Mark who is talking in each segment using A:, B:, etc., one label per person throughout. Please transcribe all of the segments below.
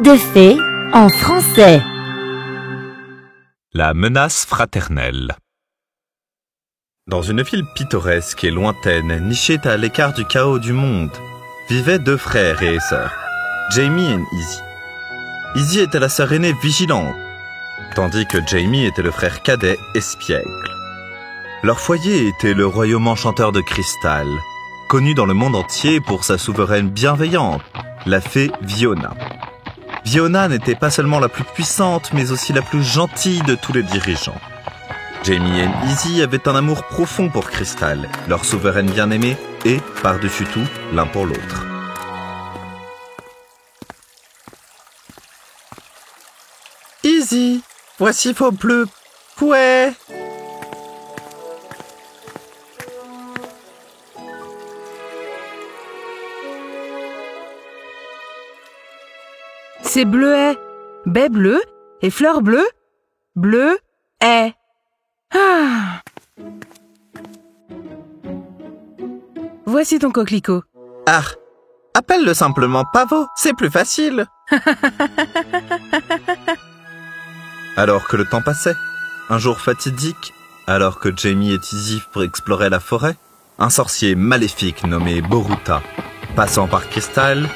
A: Conte de fées en français.
B: La menace fraternelle. Dans une ville pittoresque et lointaine, nichée à l'écart du chaos du monde, vivaient deux frères et sœurs, Jamie et Izzy. Izzy était la sœur aînée vigilante, tandis que Jamie était le frère cadet espiègle. Leur foyer était le royaume enchanteur de cristal, connu dans le monde entier pour sa souveraine bienveillante, la fée Fiona. Fiona n'était pas seulement la plus puissante, mais aussi la plus gentille de tous les dirigeants. Jamie et Izzy avaient un amour profond pour Cristal, leur souveraine bien-aimée, et, par-dessus tout, l'un pour l'autre. Izzy, voici vos bleus pouets.
C: C'est bleuet, baies bleues et fleurs bleues, bleuet. Ah. Voici ton coquelicot.
B: Ah, appelle-le simplement Pavot, c'est plus facile. Alors que le temps passait, un jour fatidique, alors que Jamie et Izzy exploraient la forêt, un sorcier maléfique nommé Boruta, passant par Cristal,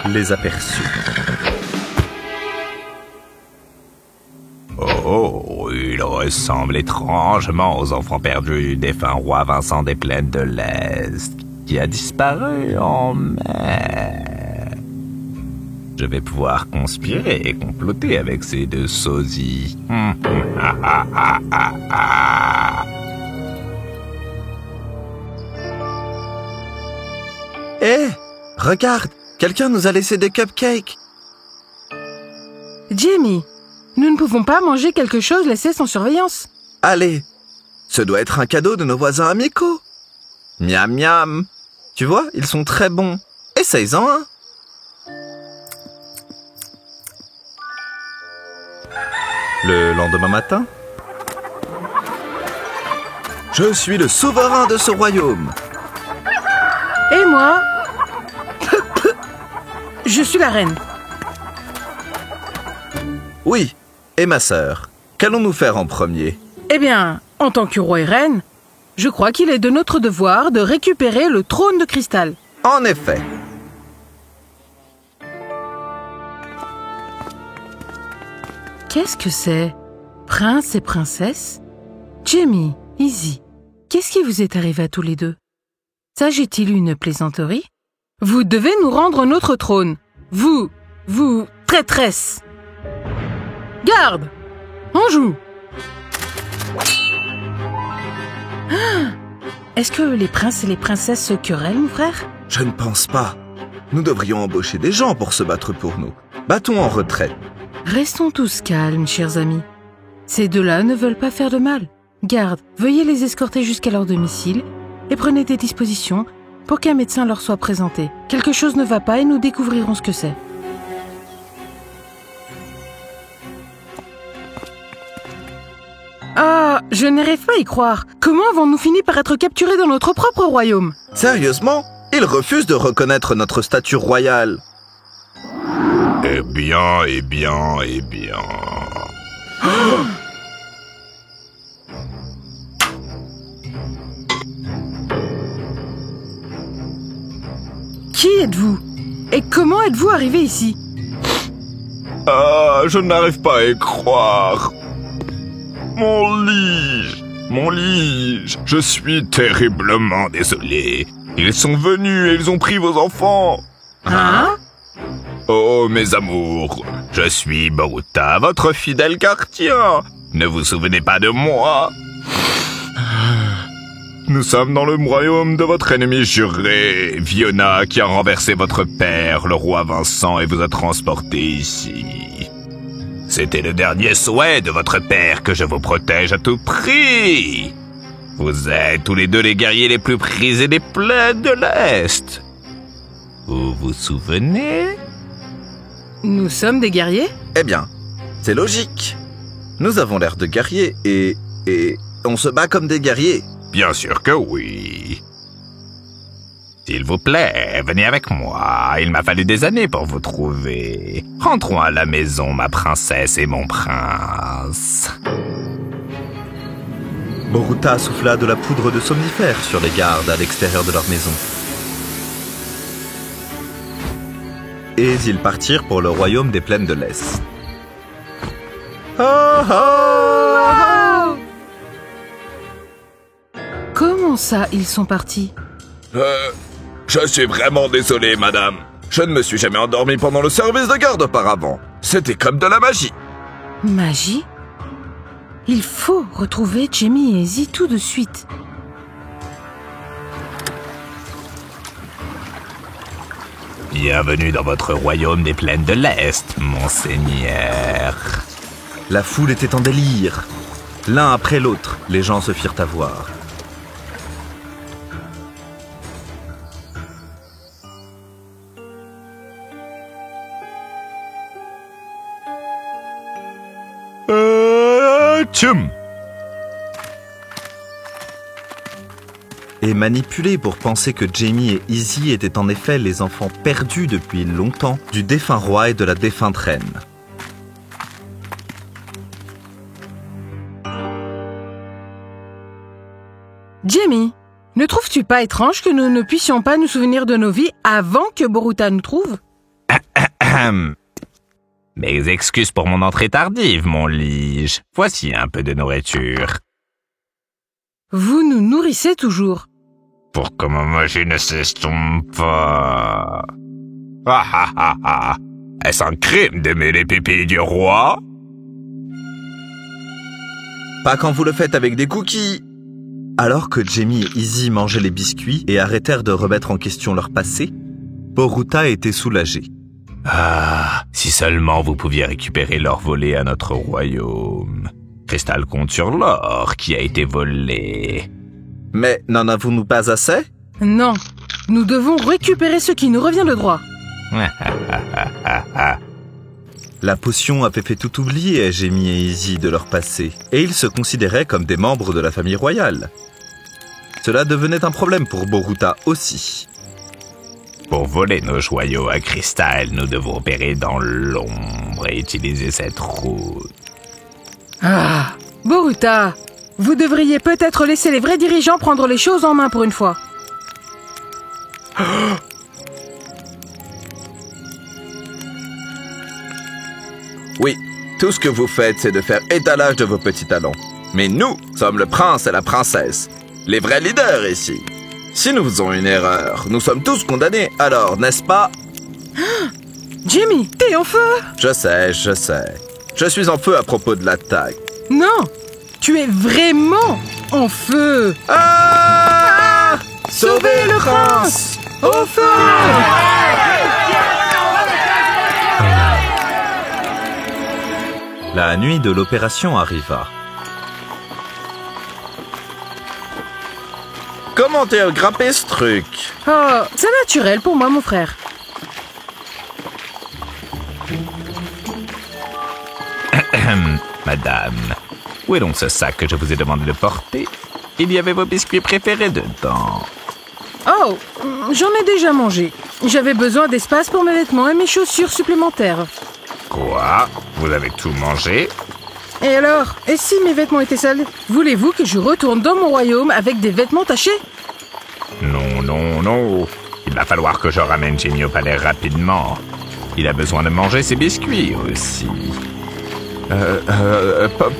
B: les aperçut. Oh, il ressemble étrangement aux enfants perdus du défunt roi Vincent des Plaines de l'Est, qui a disparu en mer. Je vais pouvoir conspirer et comploter avec ces deux sosies. Hé, regarde, quelqu'un nous a laissé des cupcakes.
C: Jamie, nous ne pouvons pas manger quelque chose laissé sans surveillance.
B: Allez, ce doit être un cadeau de nos voisins amicaux. Miam miam. Tu vois, ils sont très bons. Essaye-en un. Le lendemain matin, je suis le souverain de ce royaume.
C: Et moi, je suis la reine.
B: Oui, et ma sœur. Qu'allons-nous faire en premier?
C: Eh bien, en tant que roi et reine, je crois qu'il est de notre devoir de récupérer le trône de cristal.
B: En effet.
C: Qu'est-ce que c'est? Prince et princesse? Jamie, Izzy, qu'est-ce qui vous est arrivé à tous les deux? S'agit-il une plaisanterie? Vous devez nous rendre notre trône. Vous, traîtresse. Garde! On joue! Ah, est-ce que les princes et les princesses se querellent, mon frère?
B: Je ne pense pas. Nous devrions embaucher des gens pour se battre pour nous. Battons en retraite.
C: Restons tous calmes, chers amis. Ces deux-là ne veulent pas faire de mal. Garde, veuillez les escorter jusqu'à leur domicile et prenez des dispositions pour qu'un médecin leur soit présenté. Quelque chose ne va pas et nous découvrirons ce que c'est. Ah, je n'arrive pas à y croire. Comment avons-nous fini par être capturés dans notre propre royaume?
B: Sérieusement? Ils refusent de reconnaître notre statut royal. Eh bien.
C: Qui êtes-vous? Et comment êtes-vous arrivé ici?
B: Ah, je n'arrive pas à y croire. Mon liege, je suis terriblement désolé. Ils sont venus et ils ont pris vos enfants.
C: Hein?
B: Oh, mes amours, je suis Boruta, votre fidèle gardien. Ne vous souvenez pas de moi? Nous sommes dans le royaume de votre ennemi juré, Fiona, qui a renversé votre père, le roi Vincent, et vous a transporté ici. C'était le dernier souhait de votre père que je vous protège à tout prix. Vous êtes tous les deux les guerriers les plus prisés des plaines de l'Est. Vous vous souvenez?
C: Nous sommes des guerriers?
B: Eh bien, c'est logique. Nous avons l'air de guerriers et on se bat comme des guerriers. Bien sûr que oui. S'il vous plaît, venez avec moi. Il m'a fallu des années pour vous trouver. Rentrons à la maison, ma princesse et mon prince. Boruta souffla de la poudre de somnifère sur les gardes à l'extérieur de leur maison. Et ils partirent pour le royaume des plaines de l'Est. Oh, oh, oh.
C: Comment ça, ils sont partis?
D: Je suis vraiment désolé, madame. Je ne me suis jamais endormi pendant le service de garde auparavant. C'était comme de la magie.
C: Magie? Il faut retrouver Jamie et Izzy tout de suite.
B: Bienvenue dans votre royaume des plaines de l'Est, monseigneur. La foule était en délire. L'un après l'autre, les gens se firent avoir. Tchoum! Et manipulés pour penser que Jamie et Izzy étaient en effet les enfants perdus depuis longtemps du défunt roi et de la défunte reine.
C: Jamie, ne trouves-tu pas étrange que nous ne puissions pas nous souvenir de nos vies avant que Boruta nous trouve?
B: Mes excuses pour mon entrée tardive, mon lige. Voici un peu de nourriture.
C: Vous nous nourrissez toujours.
B: Pour que ma magie ne s'estompe pas. Ah ah ah ah. Est-ce un crime d'aimer les pupilles du roi? Pas quand vous le faites avec des cookies. Alors que Jamie et Izzy mangeaient les biscuits et arrêtèrent de remettre en question leur passé, Boruta était soulagé. Ah, si seulement vous pouviez récupérer l'or volé à notre royaume. Crystal compte sur l'or qui a été volé. Mais n'en avons-nous pas assez?
C: Non, nous devons récupérer ce qui nous revient de droit.
B: La potion avait fait tout oublier à Jamie et Izzy de leur passé, et ils se considéraient comme des membres de la famille royale. Cela devenait un problème pour Boruta aussi. Pour voler nos joyaux à Crystal, nous devons opérer dans l'ombre et utiliser cette route.
C: Ah, Boruta, vous devriez peut-être laisser les vrais dirigeants prendre les choses en main pour une fois.
D: Oui, tout ce que vous faites, c'est de faire étalage de vos petits talons. Mais nous sommes le prince et la princesse, les vrais leaders ici. Si nous faisons une erreur, nous sommes tous condamnés, alors, n'est-ce pas?
C: Jamie, t'es en feu?
D: Je sais. Je suis en feu à propos de l'attaque.
C: Non, tu es vraiment en feu.
D: Ah! Sauvez le prince!
C: Au feu!
B: La nuit de l'opération arriva.
D: Comment t'es grimpé ce truc?
C: Oh, c'est naturel pour moi, mon frère.
B: Madame, où est donc ce sac que je vous ai demandé de porter? Il y avait vos biscuits préférés dedans.
C: Oh, j'en ai déjà mangé. J'avais besoin d'espace pour mes vêtements et mes chaussures supplémentaires.
B: Quoi? Vous avez tout mangé?
C: Et alors? Et si mes vêtements étaient sales? Voulez-vous que je retourne dans mon royaume avec des vêtements tachés?
B: Non. Il va falloir que je ramène Jamie au palais rapidement. Il a besoin de manger ses biscuits aussi.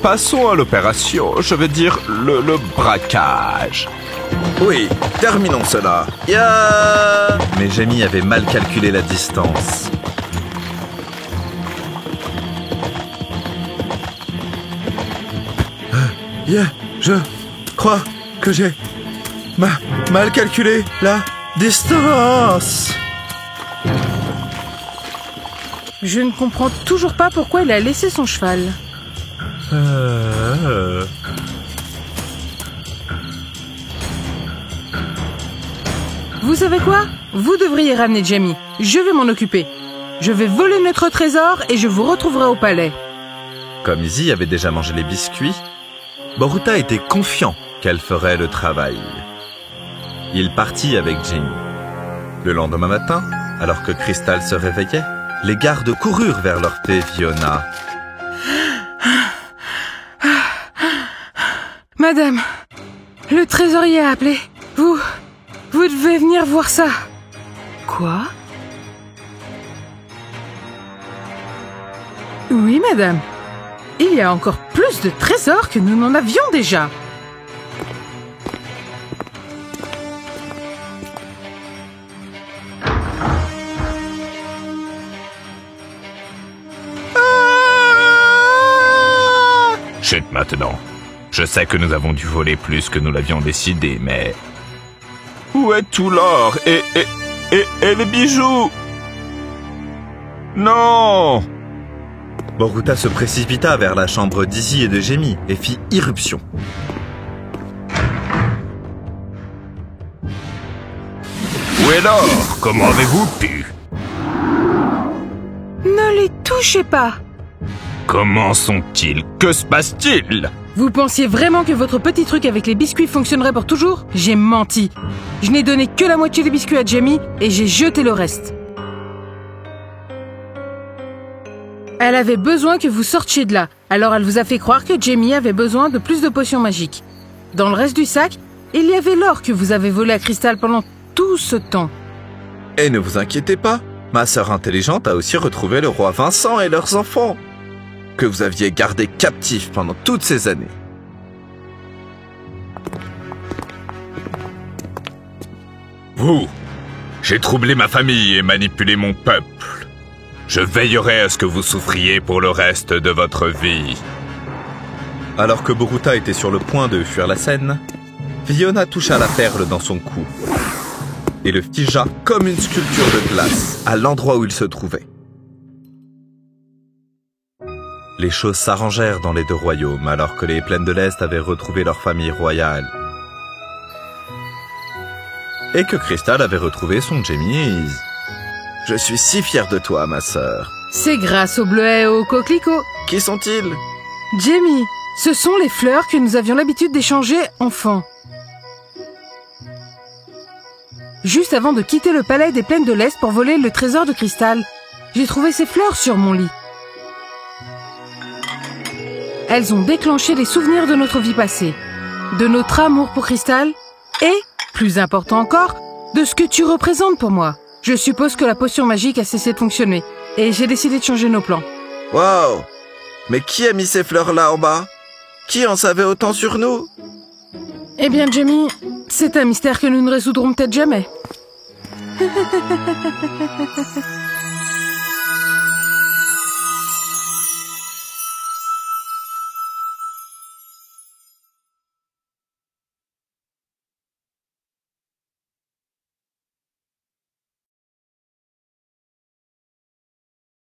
B: Passons à l'opération. Je veux dire le braquage.
D: Oui, terminons cela. Yeah!
B: Mais Jamie avait mal calculé la distance.
D: Je crois que j'ai mal calculé la distance.
C: Je ne comprends toujours pas pourquoi il a laissé son cheval. Vous savez quoi? Vous devriez ramener Jamie. Je vais m'en occuper. Je vais voler notre trésor et je vous retrouverai au palais.
B: Comme Izzy avait déjà mangé les biscuits, Boruta était confiant qu'elle ferait le travail. Il partit avec Jamie. Le lendemain matin, alors que Crystal se réveillait, les gardes coururent vers leur fée Fiona.
C: Madame, le trésorier a appelé. Vous devez venir voir ça. Quoi? Oui, madame. Il y a encore plus de trésors que nous n'en avions déjà.
E: Chut maintenant. Je sais que nous avons dû voler plus que nous l'avions décidé, mais... Où est tout l'or et les bijoux? Non!
B: Boruta se précipita vers la chambre d'Izzy et de Jamie et fit irruption.
E: Où est l'or? Comment avez-vous pu?
C: Ne les touchez pas.
E: Comment sont-ils? Que se passe-t-il?
C: Vous pensiez vraiment que votre petit truc avec les biscuits fonctionnerait pour toujours? J'ai menti. Je n'ai donné que la moitié des biscuits à Jamie et j'ai jeté le reste. Elle avait besoin que vous sortiez de là, alors elle vous a fait croire que Jamie avait besoin de plus de potions magiques. Dans le reste du sac, il y avait l'or que vous avez volé à Crystal pendant tout ce temps.
B: Et ne vous inquiétez pas, ma sœur intelligente a aussi retrouvé le roi Vincent et leurs enfants, que vous aviez gardés captifs pendant toutes ces années.
E: Vous, j'ai troublé ma famille et manipulé mon peuple. Je veillerai à ce que vous souffriez pour le reste de votre vie.
B: Alors que Boruta était sur le point de fuir la scène, Fiona toucha la perle dans son cou et le figea comme une sculpture de glace à l'endroit où il se trouvait. Les choses s'arrangèrent dans les deux royaumes alors que les plaines de l'Est avaient retrouvé leur famille royale et que Crystal avait retrouvé son Jamie et Izzy. Je suis si fier de toi, ma sœur.
C: C'est grâce aux bleuets et aux coquelicots.
B: Qui sont-ils?
C: Jamie, ce sont les fleurs que nous avions l'habitude d'échanger enfants. Juste avant de quitter le palais des plaines de l'Est pour voler le trésor de Crystal, j'ai trouvé ces fleurs sur mon lit. Elles ont déclenché les souvenirs de notre vie passée, de notre amour pour Crystal et, plus important encore, de ce que tu représentes pour moi. Je suppose que la potion magique a cessé de fonctionner et j'ai décidé de changer nos plans.
B: Wow! Mais qui a mis ces fleurs-là en bas? Qui en savait autant sur nous?
C: Eh bien, Jamie, c'est un mystère que nous ne résoudrons peut-être jamais.